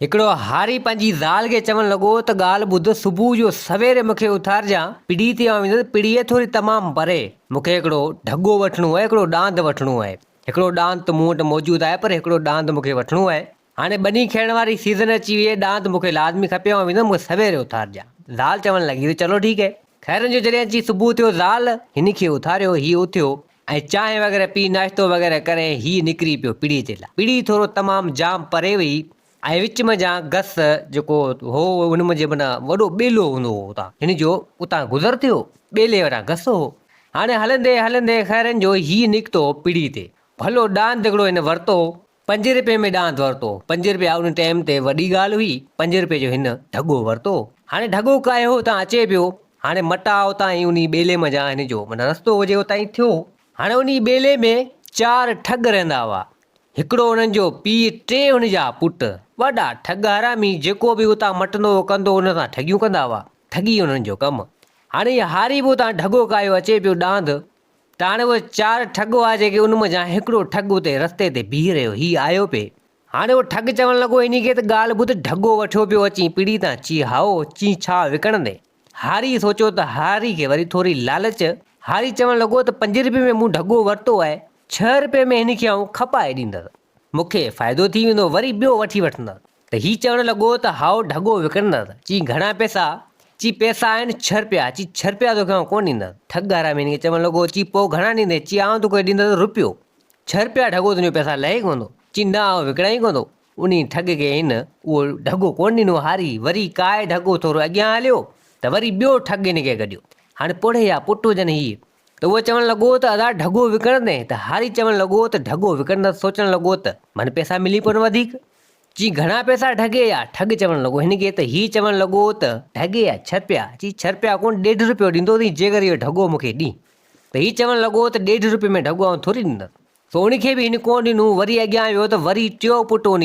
हिकिड़ो हारी पंहिंजी ज़ाल खे चवणु लॻो त ॻाल्हि ॿुध, सुबुह जो सवेरे मूंखे उथारिजां, पिड़ी ते आउं वेंदुसि, पिड़ीअ थोरी तमामु परे मूंखे हिकिड़ो ढगो वठिणो आहे, हिकिड़ो ॾांद वठिणो आहे। हिकिड़ो ॾांद त मूं वटि मौजूदु आहे, पर हिकिड़ो ॾांद मूंखे वठिणो आहे। हाणे ॿनी खेॾण वारी सीज़न अची वई आहे, ॾांद मूंखे लाज़मी खपे, आउं वेंदुमि, मूंखे सवेरे उथारिजां। ज़ाल चवणु लॻी त चलो ठीकु आहे। ख़ैरनि जो जॾहिं अची सुबुह थियो, ज़ाल हिन खे उथारियो, हीउ उथियो ऐं चांहि वग़ैरह पी, नाश्तो वग़ैरह करे हीउ निकिरी पियो पिड़ी जे लाइ। पिड़ी थोरो तमामु जाम परे हुई ऐं विच में जा गस जेको हो हुन में जे माना वॾो ॿेलो हूंदो हो, उतां हिन जो उतां गुज़र थियो, ॿेले वारा गस हो। हाणे हलंदे हलंदे ख़ैरनि जो हीउ निकितो पिड़ी ते, भलो ॾांद हिकिड़ो हिन वरितो, 5 रुपए में ॾांद वरितो। 5 रुपया उन टाइम ते वॾी ॻाल्हि हुई। 5 रुपए जो हिन ढगो वरितो। हाणे ढगो कायो उतां अचे पियो, हाणे मटा उतां ई उन ॿेले में जा हिन जो माना रस्तो हुजे उतां ई थियो। हाणे उन ॿेले में 4 ठग रहंदा हुआ, हिकिड़ो हुननि जो पीउ, 3 हुन जा पुट, वॾा ठग हरामी, जेको बि उतां मटंदो कंदो हुन सां ठगियूं कंदा हुआ, ठगी हुननि जो कमु। हाणे इहा हारी बि उतां ढगो कायो अचे पियो ॾांद, त हाणे उहे 4 ठग हुआ जेके, उन में जा हिकिड़ो ठग उते रस्ते ते बीह रहियो, हीउ आयो पिए। हाणे उहो ठग चवणु लॻो इन खे त ॻाल्हि ॿुध, ढगो वठियो पियो अची पिड़ी तां, ची हाओ, ची छा विकिणंदे। हारी सोचियो त हारी खे वरी थोरी लालच, हारी चवणु लॻो त 5 रुपए में मूं ढगो वरितो आहे, 6 रुपए में हिन खे आउं खपाए ॾींदुसि, मूंखे फ़ाइदो थी वेंदो, वरी ॿियो वठी वठंदुसि। त हीउ चवणु लॻो त हाओ ढगो विकिणंदुसि। ची घणा पैसा? ची पैसा आहिनि 6 रुपया। ची 6 रुपया तोखे आउं कोन ॾींदुसि। ठग हरामी हिन खे चवणु लॻो, ची पोइ घणा ॾींदे? ची आउं तोखे ॾींदुसि रुपयो। 6 रुपया ढगो तुंहिंजो पैसा लहे कोन थो। ची न आउं विकिणां ई कोन थो। उन ठग खे हिन उहो ढगो कोन ॾिनो हारी, वरी काए ढगो थोरो अॻियां हलियो त वरी ॿियो ठग हिन खे गॾियो। हाणे पुड़े या पुटु हुजनि हीउ, त उहो चवणु लॻो त अदा ढगो विकिणंदे? त हारी चवणु लॻो त ढगो विकिणंदुसि। सोचणु लॻो त मन पैसा मिली पवनि वधीक। ची घणा पैसा ठगे या? ठग चवणु लॻो हिन खे, त हीउ चवणु लॻो त ठगे या 6 रुपया। ची 6 रुपया कोन, 1.5 रुपयो ॾींदो अथई जेकर इहो ढगो मूंखे ॾी। त हीउ चवणु लॻो त 1.5 रुपये में ढगो आउं थोरी ॾींदुसि। सो उनखे बि हिन कोन ॾिनो। वरी अॻियां वियो त वरी टियों पुटु उन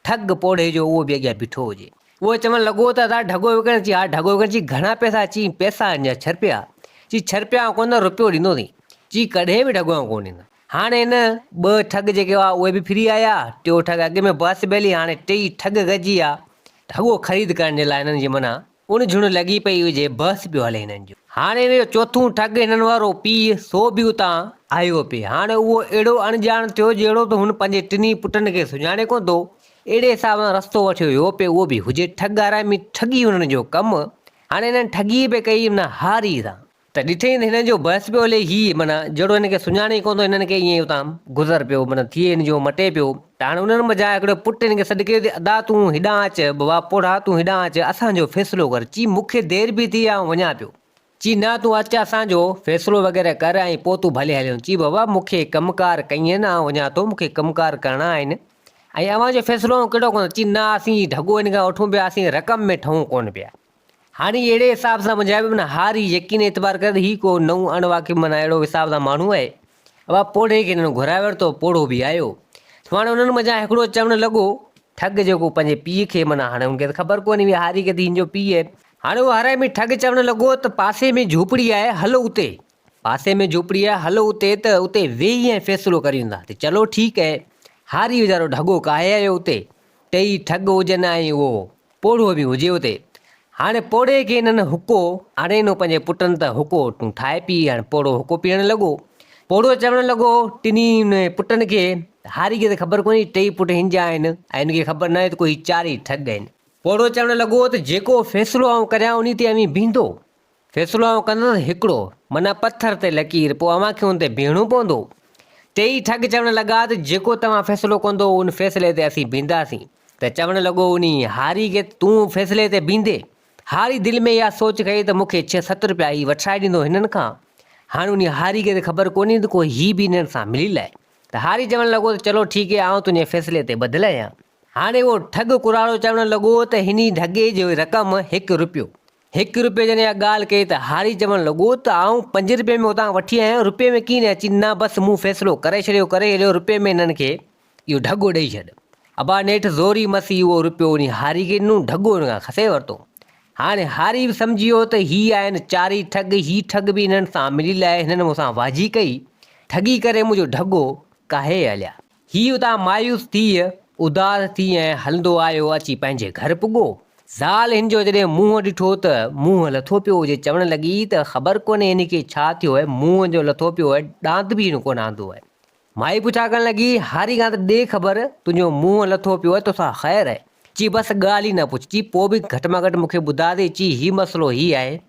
ठग पोड़े जो, उहो बि अॻियां बीठो हुजे। उहो चवणु लॻो त अदा ढगो विकिण? ची हा ढगो विकिण। ची घणा पैसा? ची पैसा अञा 6 रुपया। ची 6 रुपया कोन, रुपयो ॾींदो अथई। ची कॾहिं बि ढगो आउं कोन ॾींदुसि। हाणे हिन 2 ठग जेके हुआ उहे बि फ्री आया, टियों ठग अॻे में बस बेली, हाणे 2 ठग गॾिजी विया ढगो ख़रीद करण जे लाइ। हिननि जी माना उण झुण लॻी पई हुजे, बस पियो हले हिननि जो। हाणे हिन जो चोथों ठग हिननि वारो पीउ, सो बि उतां आयो पिए। हाणे उहो अहिड़ो अणॼाण थियो जहिड़ो त हुन पंहिंजे 3 पुटनि खे सुञाणे कोन थो, अहिड़े हिसाब सां रस्तो वठियो वियो पिए। उहो बि हुजे ठग हरामी, ठगी हुननि जो कमु। हाणे हिननि ठगी पे कई न हारी सां, त ॾिठई त हिननि जो बस पियो हले। हीउ माना जहिड़ो हिन खे सुञाणे कोन थो, हिननि खे ईअं उतां गुज़र पियो, माना थिए हिन जो मटे पियो। त हाणे उन्हनि मज़ा हिकिड़ो पुटु हिन खे सॾु कयो त अदा तूं हेॾां अचु, बाबा पोड़ा तूं हेॾां अचु, असांजो फ़ैसिलो कर। ची मूंखे देरि बि थी आहे, वञा पियो। ची न तूं अचु, असांजो फ़ैसिलो वग़ैरह कर ऐं पोइ तूं भले हलियो। ची बाबा मूंखे कमुकार कई आहिनि, वञा थो, मूंखे कमुकार करणा आहिनि ऐं अव्हांजो फ़ैसिलो कहिड़ो कोन। ची न, असीं ढगो हिन खां वठूं पिया, असीं रक़म में ठहूं कोन पिया। हाणे अहिड़े हिसाब सां मुंहिंजा बि माना हारी यकीन एतबार करे, हीउ को नओं अणवाक़िफ़ माना अहिड़ो हिसाब सां माण्हू आहे। बाबा पोड़े खे हिननि घुराए वरितो, पोड़ो बि आयो। हाणे उन्हनि मज़ा हिकिड़ो चवणु लॻो, ठग जेको पंहिंजे पीउ खे, माना हाणे हुनखे त ख़बर कोन्हे हुई हारी खे त हिन जो पीउ आहे। हाणे उहो हरामी ठग चवणु लॻो त पासे में झूपड़ी आहे, हलो उते। पासे में झूपड़ी आहे, हलो उते, त उते वेही ऐं फ़ैसिलो करी ईंदा। त चलो ठीकु आहे। हारी वीचारो ढगो काहे आयो उते, 2 ठग हुजनि ऐं उहो पोड़ो बि हुजे उते। हाणे पोड़े खे हिननि हुको, हाणे हिन पंहिंजे पुटनि त हुको तूं ठाहे पी। हाणे पोड़ो हुको पीअणु लॻो। पोड़ो चवणु लॻो 2 पुटनि खे, हारी खे त ख़बर कोन्हे 2 पुट हिन जा आहिनि ऐं हिनखे ख़बर न आहे त कोई 4 ई ठग आहिनि। पोड़ो चवणु लॻो त जेको फ़ैसिलो आउं करियां उन ते अवी बीहंदो। फ़ैसिलो आउं कंदुसि हिकिड़ो, माना पथर ते लकीर, पोइ अव्हांखे हुन ते बीहणो पवंदो। 2 ठग चवणु लॻा त जेको तव्हां फ़ैसिलो कंदो उन फ़ैसिले ते असीं बीहंदासीं। त चवणु लॻो उन हारी खे, तूं फ़ैसिले ते बीहंदे? हारी दिलि में इहा सोच कई त मूंखे 6-7 रुपया ही वठाए ॾींदो हिननि खां। हाणे उन हारी खे त ख़बर कोन्हे त कोई हीउ बि हिननि सां मिली लाइ। त हारी चवणु लॻो त चलो ठीकु आहे, आउं तुंहिंजे फ़ैसिले ते ॿधलु आहियां। हाणे उहो ठग कुराड़ो चवणु लॻो त हिन ढगे जो रक़म 1 रुपयो। 1 रुपये जॾहिं इहा ॻाल्हि कई त हारी चवणु लॻो त आउं 5 रुपये में उतां वठी आहियां, रुपये में कीअं अची? न बसि मूं फ़ैसिलो करे छॾियो, करे छॾियो, रुपये में हिननि खे इहो ढगो ॾेई छॾ। अबा नेठि ज़ोरी मसी उहो रुपयो उन हारी खे ॾिनो, ढगो हुन खां खसे वरितो। हाणे हारी बि सम्झी वियो त हीअ आहिनि 4 ई ठग, हीअ ठग बि हिननि सां मिली लाइ, हिननि मूंसां वाजी कई, ठगी करे मुंहिंजो ढगो काहे हलिया। हीअ उतां मायूस थी उदास थी ऐं हलंदो आयो अची पंहिंजे घर पुॻो। ज़ाल हिन जो जॾहिं मुंहुं ॾिठो त मुंहुं लथो पियो हुजे, चवणु लॻी त ख़बर कोन्हे हिन खे छा थियो आहे, मुंहुं जो लथो पियो आहे, ॾांद बि हिन कोन आंदो आहे। माई पुछा करणु लॻी, हारी खां त ॾे ख़बर, तुंहिंजो मुंहुं लथो पियो आहे, तोसां ख़ैरु आहे? चई बसि ॻाल्हि ई न पुछ, चई पोइ बि घटि में घटि मूंखे ॿुधा दे। चई हीउ मसिलो हीउ आहे,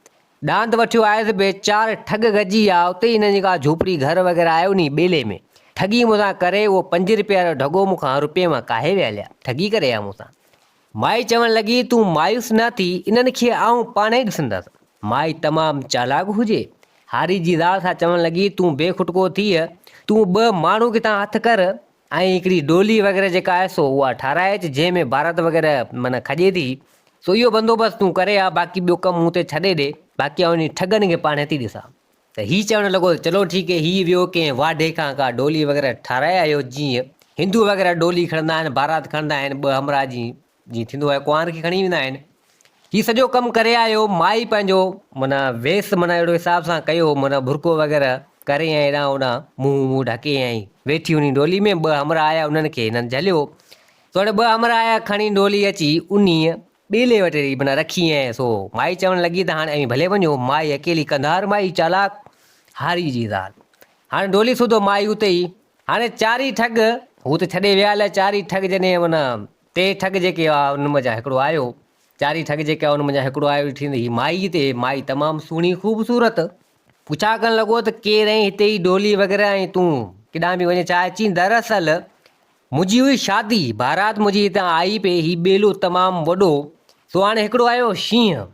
ॾांद वठियो आयुसि बे 4 ठग गॾिजी विया, उते ई हिन जेका झोपड़ी घर वग़ैरह आयो नी ॿेले में, ठगी मूंसां करे उहो 5 रुपया जो ढगो मूंखां रुपये मां काहे विया लिया, ठगी करे आ मूंसां। माई चवणु लॻी, तूं मायूस न थी, इन्हनि खे आऊं पाण ई ॾिसंदसि। माई तमामु चालाक हुजे। हारी जी ज़ाल सां चवणु लॻी, तूं बेखुटको थी, तूं 2 माण्हू किथां हथु कर ऐं हिकिड़ी डोली वग़ैरह जेका आहे सो उहा ठाराए अच, जंहिंमें भारत वग़ैरह माना खॼे थी, सो इहो बंदोबस्तु तूं करे आ, बाक़ी ॿियो कमु मूं ते छॾे ॾे, बाक़ी आउं इन ठगनि खे पाण थी ॾिसां। त हीउ चवणु लॻो, चलो ठीकु आहे। हीउ वियो कंहिं वाढे खां का डोली वग़ैरह ठाराए आयो, जीअं हिंदू वग़ैरह डोली खणंदा आहिनि, बारात खणंदा आहिनि, 2 हमरा जीअं थींदो आहे कुंवार खे खणी वेंदा आहिनि। हीउ सॼो कमु करे आयो। माई पंहिंजो माना वेस माना अहिड़ो हिसाब सां कयो, माना बुरको वग़ैरह करे ऐं हेॾां होॾां मुंहुं ढके ऐं वेठी उन डोली में। 2 हमरा आया, उन्हनि खे हिननि झलियो। सो हाणे 2 हमरा आया खणी डोली अची उन ॿेले वटि माना रखी ऐं सो माई चवणु लॻी त हाणे भले वञो। माई अकेली कंधार माई चालाक, हारी जी ज़ाल। हाणे डोली सूधो माई उते ई। हाणे 4 ई ठग हू त छॾे विया हलिया। 4 ई ठग जॾहिं माना 3 ठग जेके आहे उन मज़ा हिकिड़ो आयो, 4 ई ठग जेके आहे उन मज़ा हिकिड़ो आयो थींदी ही माई ते। माई तमामु सुहिणी ख़ूबसूरत। पुछा करणु लॻो त केरु ऐं हिते ई डोली वग़ैरह ऐं तूं केॾांहुं बि वञे छा? अची दरअसल मुंहिंजी हुई शादी, बारात मुंहिंजी हितां आई पे, ही ॿेलो तमामु वॾो। सो हाणे हिकिड़ो आयो शींहं,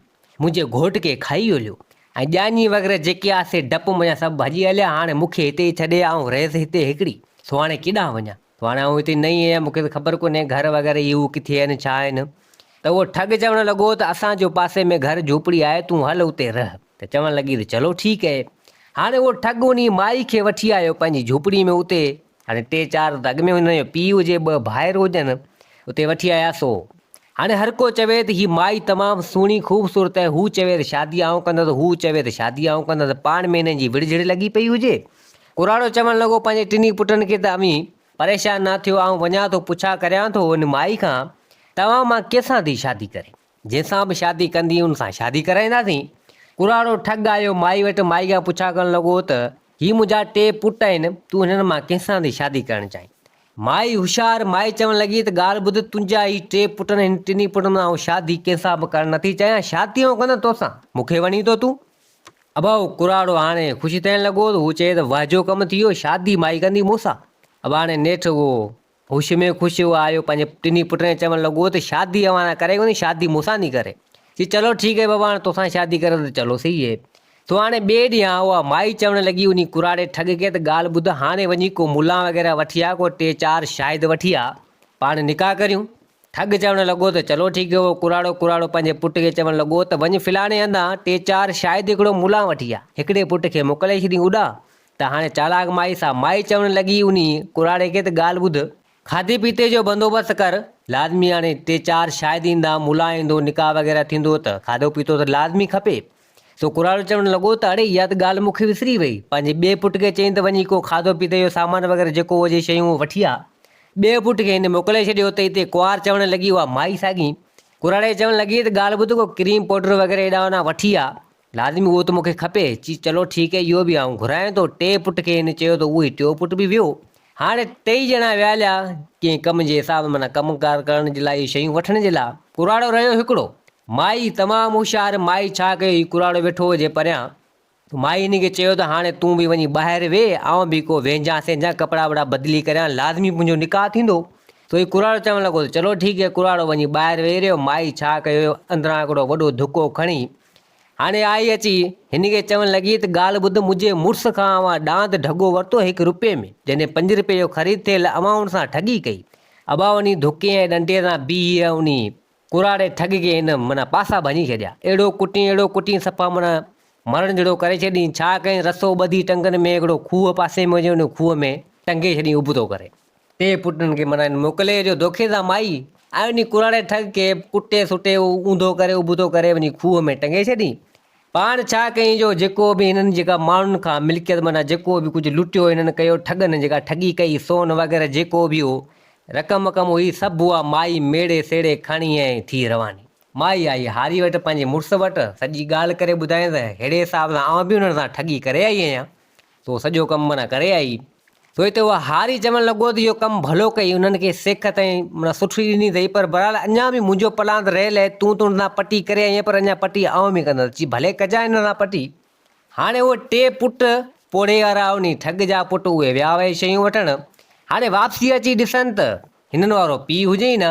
मुंहिंजे घोट खे खाई हलियो ऐं ॼानी वग़ैरह जेके आहे डपु मुंहिंजा सभु भॼी हलिया। हाणे मूंखे हिते ई छॾे आऊं रहियसि हिते हिकिड़ी, सो हाणे केॾांहुं वञा? सो हाणे आऊं हिते नई आहियां, मूंखे त ख़बर कोन्हे घर वग़ैरह इहो किथे आहिनि छा आहिनि। त उहो ठग चवणु लॻो त असांजो पासे में घर झोपड़ी आहे, तूं हल उते रह। त चवणु लॻी त चलो ठीकु आहे। हाणे उहो ठग उन माई खे वठी आयो पंहिंजी झोपड़ी में। उते हाणे 3-4 अॻ में हुन जो पीउ हुजे, 2 भाइर हुजनि, उते वठी आया। सो हाणे हर को चवे त हीअ माई तमामु सुहिणी ख़ूबसूरत आहे। हू चवे त शादी आऊं कंदसि, हू चवे त शादी आऊं कंदसि। पाण में हिननि जी विड़झिड़ लॻी पई हुजे। कुराड़ो चवणु लॻो पंहिंजे टिनी पुटनि खे त अमी परेशान न थियो, आऊं वञा थो पुछा करियां थो हुन माई खां, तव्हां मां कंहिंसां थी शादी करे? जंहिंसां बि शादी कंदी हुन सां शादी कराईंदासीं। कुराड़ो ठग आयो माई वटि। माई खां पुछा करणु लॻो त हीअ मुंहिंजा 3 पुट आहिनि, तूं हिननि मां कंहिंसां थी शादी करणु चाहीं? माई होशियार। माई चवणु लॻी त ॻाल्हि ॿुध, तुंहिंजा ही 3 पुट आहिनि, हिन टिनी पुटनि सां शादी कंहिंसां बि करणु नथी चाहियां। शादी आऊं कंदसि तोसां, मूंखे वणी थो तूं? अभाऊ कुराड़ो हाणे ख़ुशि थियणु लॻो। त हू चए त वाह जो कमु थी वियो, शादी माई कंदी मूंसां। अब हाणे नेठि उहो ख़ुशि में ख़ुशि उहो आयो पंहिंजे टिनी पुटनि चवणु लॻो त शादी अवां करे कोन्हे, शादी मूंसां थी करे। चई चलो ठीकु आहे बाबा, हाणे तोसां शादी करे त चलो सही आहे। तो हाणे ॿिए ॾींहुं उहा माई चवणु लॻी उन कुराड़े ठग खे त ॻाल्हि ॿुध, हाणे वञी को मुला वग़ैरह वठी आ, को 3-4 शाहिद वठी आ, पाण निकाह करियूं। ठग चवणु लॻो त चलो ठीकु आहे। उहो कुराड़ो पंहिंजे पुट खे चवणु लॻो त वञ फिलाणे हंधा 3-4 शाहिद हिकिड़ो मुला वठी आ, हिकिड़े पुट खे मोकिले छॾी उॾा। त हाणे चालाक माई सां माई चवणु लॻी उन कुराड़े खे त ॻाल्हि ॿुध, खाधे पीते जो बंदोबस्तु कर। लाज़मी हाणे 3-4 शाहिद ईंदा, मुला ईंदो, निकाह वग़ैरह थींदो, त खाधो पीतो त लाज़मी खपे। सो कुराड़ो चवणु लॻो त अड़े इहा त ॻाल्हि मूंखे विसरी वई। पंहिंजे ॿिए पुट खे चई त वञी को खाधो पीते जो सामान वग़ैरह जेको हुजे शयूं वठी आ। ॿिए पुट खे हिन मोकिले छॾियो त हिते कुंवार चवणु लॻी उहा माई साॻी। कुराड़े चवणु लॻी त ॻाल्हि ॿुध, को क्रीम पाउडर वग़ैरह हेॾा होॾां वठी आ, लाज़मी उहो त मूंखे खपे। चई चलो ठीकु आहे, इहो बि आऊं घुरायां थो। 3 पुट खे हिन चयो त उहो ई 4 पुट बि वियो। हाणे 3 ॼणा विया हलिया कंहिं कम जे हिसाब माना कमुकार करण जे लाइ, शयूं वठण जे लाइ। कुराड़ो रहियो हिकिड़ो। माई तमामु होशियार। माई छा कयो, हीउ कुराड़ो वेठो हुजे परियां, माई हिन खे चयो त हाणे तूं बि वञी ॿाहिरि वेह, आउं बि को वेंझा सेंझा कपिड़ा वपिड़ा बदिली करियां, लाज़मी मुंहिंजो निकाह थींदो। तो हीउ कुराड़ो चवणु लॻो त चलो ठीकु आहे। कुराड़ो वञी ॿाहिरि वेही रहियो। माई छा कयो, अंदरां हिकिड़ो वॾो धुको खणी हाणे आई अची हिन खे चवणु लॻी त ॻाल्हि ॿुध, मुंहिंजे मुड़ुस खां अवां ॾांद ढगो वरितो 1 रुपये में, जॾहिं 5 रुपये जो ख़रीद थियल, अवां हुन सां ठगी कई। अबा उन धुके ऐं डंडे सां बीह उन कुराड़े ठग खे हिन माना पासा भञी छॾिया। अहिड़ो कुटी सफ़ा माना मरण जहिड़ो करे छॾी। छा कयईं, रसो ॿधी टंगनि में, हिकिड़ो खूह पासे में हुजे उन खूह में टंगे छॾी उबतो करे। 3 पुटनि खे माना मोकिले जो धोखे सां माई ऐं उन कुराड़े ठग खे कुटे सुटे ऊंधो करे उबतो करे वञी खूह में टंगे छॾी। पाण छा कयईं जो जेको बि हिननि जेका माण्हुनि खां मिल्कियत माना जेको बि कुझु लुटियो हिननि कयो, ठगनि जेका ठगी कई, सोन वग़ैरह जेको बि हो रक़म वक़म हुई सभु उहा माई मेड़े सेड़े खणी ऐं थी रवानी। माई आई हारी वटि पंहिंजे मुड़ुस वटि सॼी ॻाल्हि करे ॿुधाईं त अहिड़े हिसाब सां आउं बि हुननि सां ठगी करे आई आहियां, तो सॼो कमु माना करे आई। तो हिते उहा हारी चवणु लॻो त इहो कमु भलो कई, हुननि खे सेख ताईं माना सुठी ॾिनी अथई, पर बहरहाल अञा बि मुंहिंजो पलांद रहियल आहे, तूं त हुन सां पटी करे आई, पर अञा पटी आउं बि कंदुसि। चई भले कजां हिन सां पटी। हाणे उहे टे पुट पोड़े वारा उन ठग जा पुट उहे विया वए शयूं वठणु। हाणे वापसी अची ॾिसनि त हिननि वारो पीउ हुजे ई न,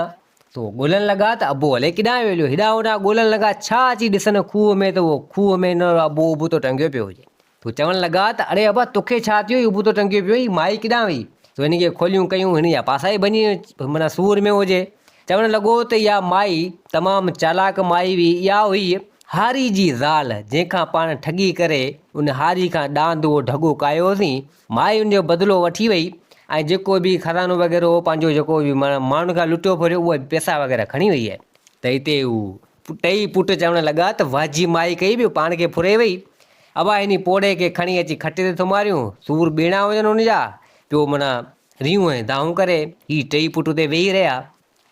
तो ॻोल्हण लॻा त अबो हले किॾां वेलियो, हेॾा होॾा ॻोल्हण लॻा, छा अची ॾिसनि खूह में, त उहो खूह में हिन अबो उबो तो टंगियो पियो हुजे। तो चवणु लॻा त अड़े अबा तोखे छा थियो, उबो तो टंगियो पियो, ई माई किॾां वई? तो हिन खे खोलियूं कयूं, हिन जा पासा ई बनी माना सूर में हुजे। चवणु लॻो त इहा माई तमामु चालाक माई हुई, इहा हुई हारी जी ज़ाल, जंहिंखां पाण ठगी करे उन हारी खां ॾांद उहो ढगो कायोसीं। माई उनजो बदिलो वठी वई ऐं जेको बि खज़ानो वग़ैरह हो पंहिंजो जेको बि माण्हुनि खां लुटियो फुरियो उहे पैसा वग़ैरह खणी वई आहे। त हिते हू टई पुट चवणु लॻा त वाजी माई कई बि पाण खे फुरे वई। अबा हिन पोड़े खे खणी अची खटे ते थो मारियूं, सूर ॿीणा हुजनि हुनजा, पियो माना रियूं ऐं दाऊं करे ही टई पुट ते वेही रहिया।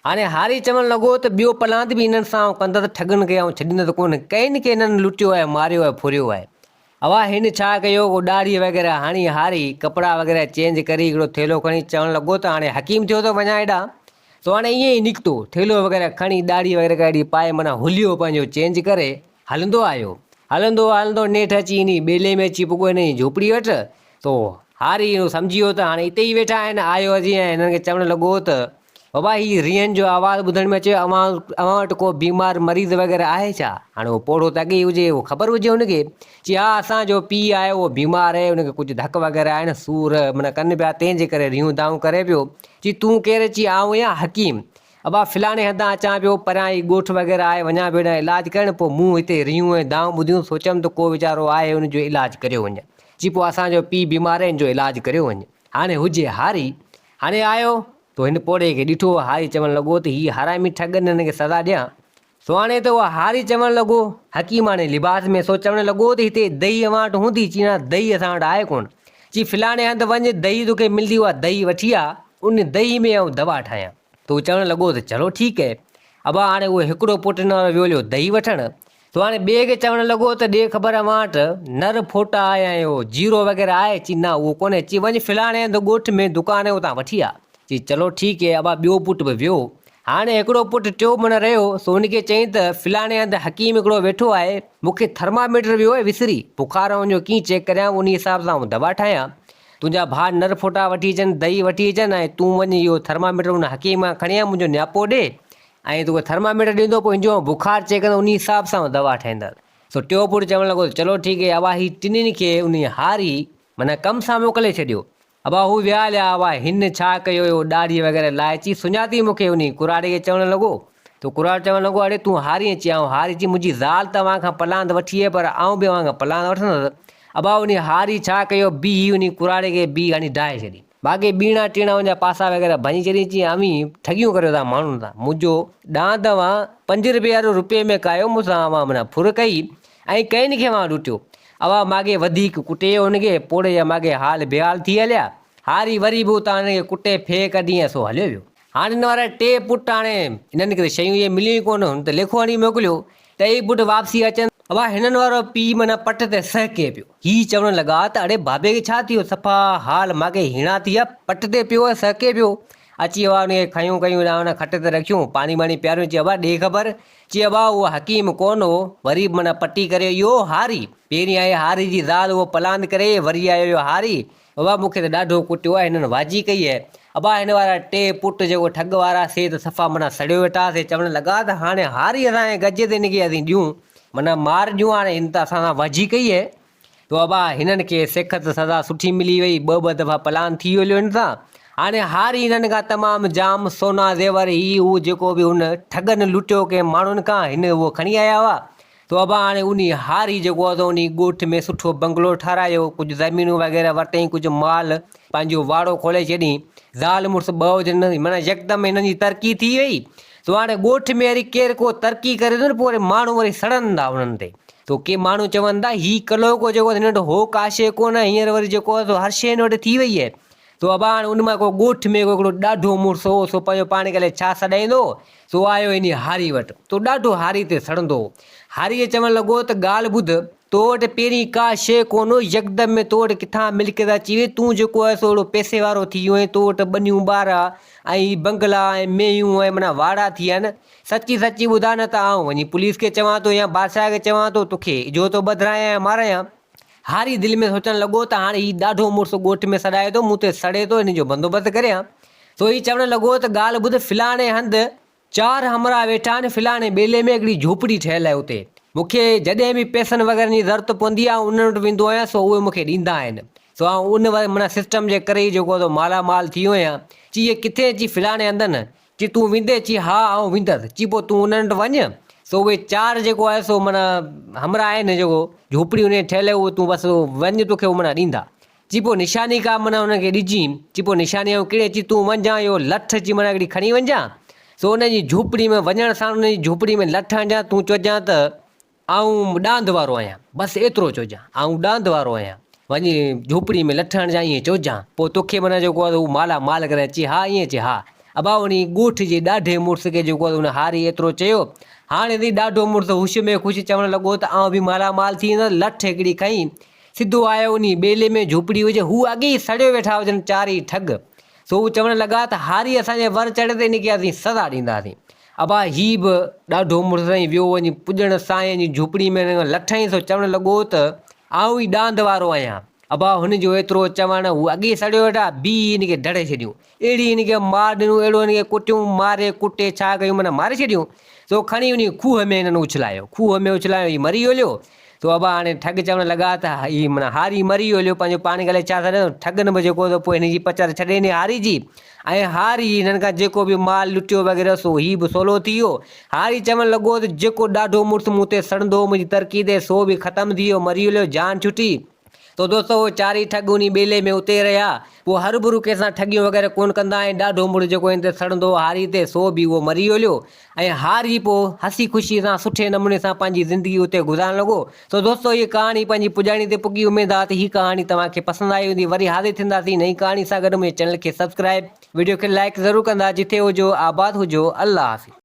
हाणे हारी चवणु लॻो त ॿियो पलांद बि हिननि सां कंदसि, ठगनि खे ऐं छॾींदसि कोन, कईनि खे हिननि लुटियो आहे, मारियो आहे, फुरियो आहे। अवा हिन छा कयो, को ॾाढ़ी वग़ैरह हणी हारी कपिड़ा वग़ैरह चेंज करी हिकिड़ो थेलो खणी चवणु लॻो त हाणे हकीम थियो थो वञा हेॾा। तो हाणे ईअं ई निकितो, थेलो वग़ैरह खणी ॾाढ़ी वग़ैरह काॾी पाए माना हुलियो पंहिंजो चेंज करे हलंदो आयो। हलंदो हलंदो नेठि अची इन ॿेले में अची पुॻो हिन जी झोपड़ी वटि। तो हारी सम्झी वियो त हाणे हिते ई वेठा आहिनि, आयो जीअं हिननि खे चवणु लॻो त बाबा हीअ रियनि जो आवाज़ु ॿुधण में अचे, अव्हां वटि को बीमार मरीज़ वग़ैरह आहे छा? हाणे उहो पोड़ो त अॻे हुजे, उहो ख़बर हुजे हुनखे। चई हा असांजो पीउ आहे, उहो बीमार आहे, हुनखे कुझु धक वग़ैरह आहिनि, सूर माना कनि पिया, तंहिंजे करे रियूं दाऊं करे पियो। चई तूं केरु? चई आउं आहियां हकीम, अबा फिलाणे हंधा अचां पियो, परियां ई ॻोठ वग़ैरह आहे, वञा पियो हेॾां इलाजु करणु, पोइ मूं हिते रियूं ऐं दाऊं ॿुधियूं, सोचियमि त को वीचारो आहे हुनजो इलाजु करियो वञे। चई पोइ असांजो पीउ बीमार आहे, हिन जो इलाजु करियो वञे। हाणे हुजे हारी, हाणे आयो तो हिन पोड़े खे ॾिठो, हारी चवणु लॻो त हीअ हरामी ठगनि, हिनखे सज़ा ॾियां। सो हाणे त उहा हारी चवणु लॻो, हकीम हाणे लिबास में, सो चवणु लॻो त हिते दही अव्हां वटि हूंदी? चई न दही असां वटि आहे कोन। चई फिलाणे हंधि वञु, दही तोखे मिलंदी, उहा दही वठी आ, उन दही में आउं दवा ठाहियां। तो चवणु लॻो त चलो ठीकु आहे। अबा हाणे उहो हिकिड़ो पुटु न वियो दही वठणु। तो हाणे ॿिए खे चवणु लॻो त ॾे ख़बर अव्हां वटि नर फोटा ऐं इहो जीरो वग़ैरह आहे? चई न उहो कोन्हे। चई वञु फिलाणे हंधि ॻोठ में दुकान आहे, उतां वठी आ। चई चलो ठीकु आहे। अबा ॿियो पुटु बि वियो। हाणे हिकिड़ो पुटु टियों मन रहियो, सो हुनखे चई त फिलाणे हंधि हकीम हिकिड़ो वेठो आहे, मूंखे थर्मामीटर वियो आहे विसरी, बुखार जो कीअं चेक करियां, उन हिसाब सां दवा ठाहियां। तुंहिंजा भाउ नर फोटा वठी अचनि, दही वठी अचनि, ऐं तूं वञी इहो थर्मामीटर उन हकीम खां खणी आ, मुंहिंजो नियापो ॾे, ऐं तोखे थर्मामीटर ॾींदो, पोइ हिनजो बुखार चेक कंदो, उन हिसाब सां दवा ठाहींदा। सो टियों पुटु चवणु लॻो चलो ठीकु आहे। अबा ही टिनिनि खे उन हारी माना कम सां मोकिले छॾियो। अबा हू विया हलिया। अबा हिन छा कयो, इहो ॾाढ़ी वग़ैरह लाहे, चई सुञाती मूंखे, उन कुराड़े खे चवणु लॻो। तो कुराड़ चवणु लॻो अड़े तूं हारी? चई आउं हारी। चई मुंहिंजी ज़ाल तव्हां खां पलांद वठी आहे, पर आउं बि अव्हां खां पलांद वठंदुसि। अबा उन हारी छा कयो, बी उन कुराड़े खे बी हणी ढाहे छॾी, बाक़ी बीणा टीणा उनजा पासा वग़ैरह भञी छॾी। चई अमी ठगियूं करियो था माण्हुनि सां, मुंहिंजो ॾांद अव्हां 5 रुपए वारो रुपए में कायो, मूंसां अव्हां माना फुर कई, ऐं कईनि खे अव्हां लुटियो। अवा माॻे वधीक कुटे हुनखे, पोड़े जा माॻे हाल बेहाल थी हलिया। हारी वरी बि उतां हिनखे कुटे फे कढी, ऐं सो हलियो वियो। हाणे हिन वारा टे पुट, हाणे हिननि खे शयूं इहे मिलियूं ई कोन, हुन त लेखो हणी मोकिलियो। टई पुट वापसी अचनि, अबा हिननि वारो पीउ माना पट ते सहके पियो। ही चवणु लॻा त अड़े बाबे खे छा थियो, सफ़ा हाल माॻे हीणा थी विया, पट ते पियो आहे, सहके पियो। अची अबा हुनखे खयूं कयूं, हुन खट ते रखियूं, पाणी वाणी पियारियूं। चई अबा ॾे ख़बर? चई अबा उहो हकीम कोन हो, वरी माना पटी करे इहो हारी, पहिरीं आहे हारी जी ज़ाल, उहो पलांद करे वरी आयो इहो हारी। अबा मूंखे त ॾाढो कुटियो आहे, हिननि वाजी कई आहे। अबा हिन वारा टे पुट जेको ठग वारा से त सफ़ा माना सड़ियो वेठा से, चवणु लॻा त हाणे हारी असांजे गजे ते हिनखे असीं ॾियूं, माना मार ॾियूं, हाणे हिन त असां सां वाजी कई आहे। तो अबा हिननि खे सेखत सज़ा सुठी मिली वई, ॿ दफ़ा पलान थी वियो हिन सां। हाणे हारी हिननि खां तमामु जाम सोना ज़ेवर ही उहो जेको बि हुन ठगनि लुटियो कंहिं माण्हुनि खां, हिन उहो खणी आया हुआ। तो अबा हाणे उन हारी जेको आहे उन ॻोठ में सुठो बंगलो ठारायो, कुझु ज़मीनूं वग़ैरह वरितईं, कुझु माल पंहिंजो वाड़ो खोले छॾियईं। ज़ाल मुड़ुसु ॿ हुजनि, माना यकदमि हिननि जी तरक़ी थी वई। तो हाणे ॻोठ में वरी केरु को तरक़ी करे थो न, पोइ वरी माण्हू वरी सड़नि था उन्हनि ते। तो के माण्हू चवनि था ही कलो को जेको हिन वटि हो काशे कोन, हींअर वरी जेको आहे हर शइ हिन वटि थी वई आहे। सो अब हाणे उन मां को ॻोठ में को हिकिड़ो ॾाढो मुड़ुसु हो, सो पंहिंजो पाण खे अलाए छा सॾाईंदो, सो आयो इन हारी वटि, तो ॾाढो हारी ते सड़ंदो। हारीअ चवणु लॻो त ॻाल्हि ॿुध, तो वटि पहिरीं का शइ कोन, यकदम में तो वटि किथां मिल्कियत अची वई, तूं जेको आहे सो अहिड़ो पैसे वारो थी वियो आहीं, तो वटि ॿनियूं ॿारहा ऐं बंगला ऐं मेयूं ऐं माना वाड़ा थी विया आहिनि। सची सची ॿुधा न त आउं वञी पुलिस खे चवां थो या बादशाह खे चवां थो, तोखे जो तो ॿधायां मारायां। हारी दिलि में सोचणु लॻो त हाणे हीउ ॾाढो मुड़ुसु ॻोठ में सॾाए थो, मूं ते सड़े थो, हिन जो बंदोबस्तु करियां। सो हीउ चवणु लॻो त ॻाल्हि ॿुध, फिलाणे हंधि 4 हमरा वेठा आहिनि, फिलाणे ॿेले में हिकिड़ी झोपड़ी ठहियल आहे उते। मूंखे जॾहिं बि पैसनि वग़ैरह जी ज़रूरत पवंदी आहे, उन्हनि वटि वेंदो आहियां, सो उहे मूंखे ॾींदा आहिनि। सो आउं उन माना सिस्टम जे करे ई जेको मालामाल थी वियो आहियां। चई इहे किथे अची फिलाणे हंधि न, चई तूं वेंदे, चई हा आउं वेंदुसि, चई पोइ तूं उन्हनि वटि वञु। सो उहे 4 जेको आहे सो माना हमरा आहिनि, जेको झोपड़ी उन ठहियल आहे, उहो तूं बसि वञु, तोखे उहो माना ॾींदा। चई पोइ निशानी का माना हुनखे ॾिजी, चई पोइ निशानी कहिड़े, चई तूं वञा इहो लठ जी माना हिकिड़ी खणी वञा। सो उनजी झोपड़ी में वञण सां उनजी झोपड़ी में लठ हणजां, तूं चइजां त आउं ॾांद वारो आहियां, बसि एतिरो चइजां, आउं ॾांद वारो आहियां, वञी झोपड़ी में लठ हणजां ईअं चइजां, पोइ तोखे माना जेको आहे उहो मालामाल करे। चई हा ईअं, चई हा। अबा उन ॻोठ जे ॾाढे मुड़ुस खे जेको आहे उन हारी एतिरो चयो। हाणे थी ॾाढो मुड़ुसु हुश में ख़ुशि चवणु लॻो त आउं बि मालामाल थी वेंदुसि। लठ हिकिड़ी खईं, सिधो आयो उन ॿेले में झोपड़ी हुजे, हू अॻे ई सड़ियो वेठा हुजनि 4 ई ठग। सो हू चवणु लॻा त हारी असांजे वर चढ़े ते इनखे असीं सज़ा ॾींदासीं। अबा हीउ बि ॾाढो मुड़ुसु ऐं वियो वञी पुॼण सां जी झोपड़ी में लठ हईं। सो चवणु लॻो त आउं ई ॾांद वारो आहियां। अबा हुनजो एतिरो चवणु, हू अॻे सड़ियो वेठा, बी हिनखे ढड़े छॾियूं, अहिड़ी हिनखे मार ॾिनूं, अहिड़ो हिनखे कुटियूं, मारे कुटे छा कयूं, माना मारे छॾियूं। सो खणी उन खूह में हिननि उछलायो, खूह में उछलायो, हीउ मरी हलियो। सो अबा हाणे ठग चवणु लॻा त हीउ माना हारी मरी हलियो, पंहिंजो पाण खे अलाए छा सॾियो, ठगनि बि जेको पोइ हिनजी पचर छॾे ॾिनी हारी जी। ऐं हारी हिननि खां जेको बि माल लुटियो वग़ैरह, सो हीउ बि सवलो थी वियो। हारी चवणु लॻो त जेको ॾाढो मुड़ुसु मूं ते सड़ंदो मुंहिंजी तरक़ी ते, सो बि ख़तमु थी वियो, मरी हलियो, जान छुटी। तो दोस्तो उहे 4 ई ठग उन ॿेले में उते रहिया। पोइ हरूभरू कंहिंसां ठगियूं वग़ैरह कोन कंदा, ऐं ॾाढो मुड़ुसु जेको हिन ते सड़ंदो हारी ते, सो बि उहो मरी हलियो। ऐं हारी पोइ हसी ख़ुशी सां सुठे नमूने सां पंहिंजी ज़िंदगी उते गुज़ारणु लॻो। सो दोस्तो हीअ कहाणी पंहिंजी पुॼाणी ते पुॻी। उमेद आहे त हीअ कहाणी तव्हांखे पसंदि आई हूंदी। वरी हाज़िर थींदासीं नई कहाणी सां गॾु। मुंहिंजे चैनल खे सब्सक्राइब, वीडियो खे लाइक ज़रूरु कंदा। जिथे हुजो आबाद हुजो, अल्लाह हाफ़िज़।